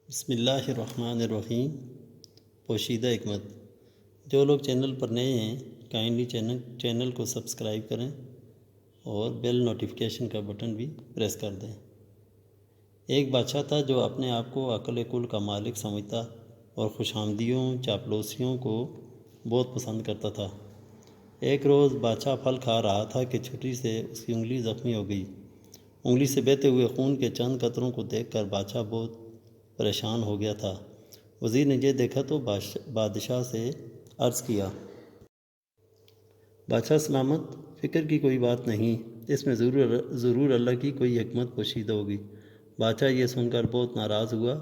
بسم اللہ الرحمن الرحیم۔ پوشیدہ حکمت۔ جو لوگ چینل پر نئے ہیں کائنڈلی چینل کو سبسکرائب کریں اور بیل نوٹیفیکیشن کا بٹن بھی پریس کر دیں۔ ایک بادشاہ تھا جو اپنے آپ کو عقل کل کا مالک سمجھتا اور خوش آمدیوں چاپلوسیوں کو بہت پسند کرتا تھا۔ ایک روز بادشاہ پھل کھا رہا تھا کہ چھری سے اس کی انگلی زخمی ہو گئی۔ انگلی سے بہتے ہوئے خون کے چند قطروں کو دیکھ کر بادشاہ بہت پریشان ہو گیا تھا۔ وزیر نے یہ دیکھا تو بادشاہ سے عرض کیا، بادشاہ سلامت، فکر کی کوئی بات نہیں، اس میں ضرور اللہ کی کوئی حکمت پوشیدہ ہوگی۔ بادشاہ یہ سن کر بہت ناراض ہوا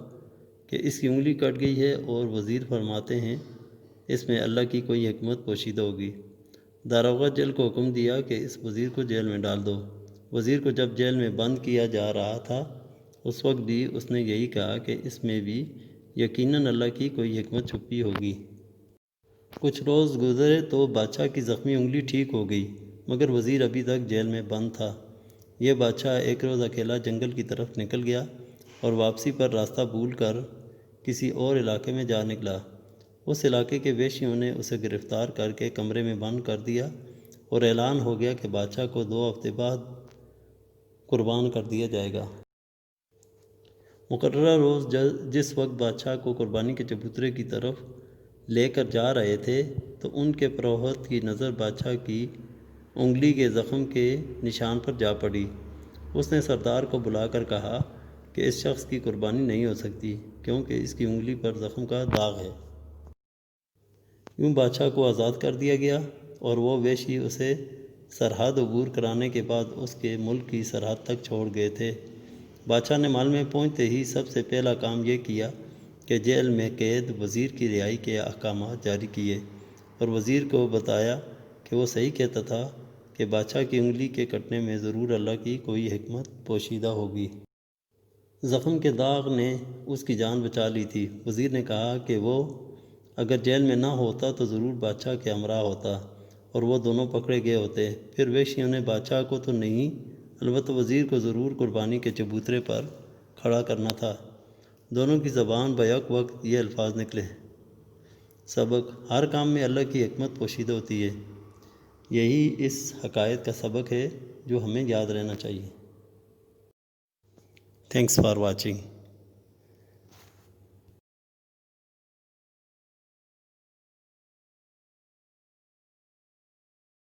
کہ اس کی انگلی کٹ گئی ہے اور وزیر فرماتے ہیں اس میں اللہ کی کوئی حکمت پوشیدہ ہوگی۔ داروغہ جیل کو حکم دیا کہ اس وزیر کو جیل میں ڈال دو۔ وزیر کو جب جیل میں بند کیا جا رہا تھا اس وقت بھی اس نے یہی کہا کہ اس میں بھی یقیناً اللہ کی کوئی حکمت چھپی ہوگی۔ کچھ روز گزرے تو بادشاہ کی زخمی انگلی ٹھیک ہو گئی، مگر وزیر ابھی تک جیل میں بند تھا۔ یہ بادشاہ ایک روز اکیلا جنگل کی طرف نکل گیا اور واپسی پر راستہ بھول کر کسی اور علاقے میں جا نکلا۔ اس علاقے کے وحشیوں نے اسے گرفتار کر کے کمرے میں بند کر دیا اور اعلان ہو گیا کہ بادشاہ کو 2 ہفتے بعد قربان کر دیا جائے گا۔ مقررہ روز جس وقت بادشاہ کو قربانی کے چبوترے کی طرف لے کر جا رہے تھے تو ان کے پروہت کی نظر بادشاہ کی انگلی کے زخم کے نشان پر جا پڑی۔ اس نے سردار کو بلا کر کہا کہ اس شخص کی قربانی نہیں ہو سکتی کیونکہ اس کی انگلی پر زخم کا داغ ہے۔ یوں بادشاہ کو آزاد کر دیا گیا اور وہ وحشی اسے سرحد عبور کرانے کے بعد اس کے ملک کی سرحد تک چھوڑ گئے تھے۔ بادشاہ نے محل میں پہنچتے ہی سب سے پہلا کام یہ کیا کہ جیل میں قید وزیر کی رہائی کے احکامات جاری کیے اور وزیر کو بتایا کہ وہ صحیح کہتا تھا کہ بادشاہ کی انگلی کے کٹنے میں ضرور اللہ کی کوئی حکمت پوشیدہ ہوگی۔ زخم کے داغ نے اس کی جان بچا لی تھی۔ وزیر نے کہا کہ وہ اگر جیل میں نہ ہوتا تو ضرور بادشاہ کے ہمراہ ہوتا اور وہ دونوں پکڑے گئے ہوتے۔ پھر وحشیوں نے بادشاہ کو تو نہیں البتہ وزیر کو ضرور قربانی کے چبوترے پر کھڑا کرنا تھا۔ دونوں کی زبان بیک وقت یہ الفاظ نکلے، سبق: ہر کام میں اللہ کی حکمت پوشیدہ ہوتی ہے۔ یہی اس حقائق کا سبق ہے جو ہمیں یاد رہنا چاہیے۔ Thanks for watching.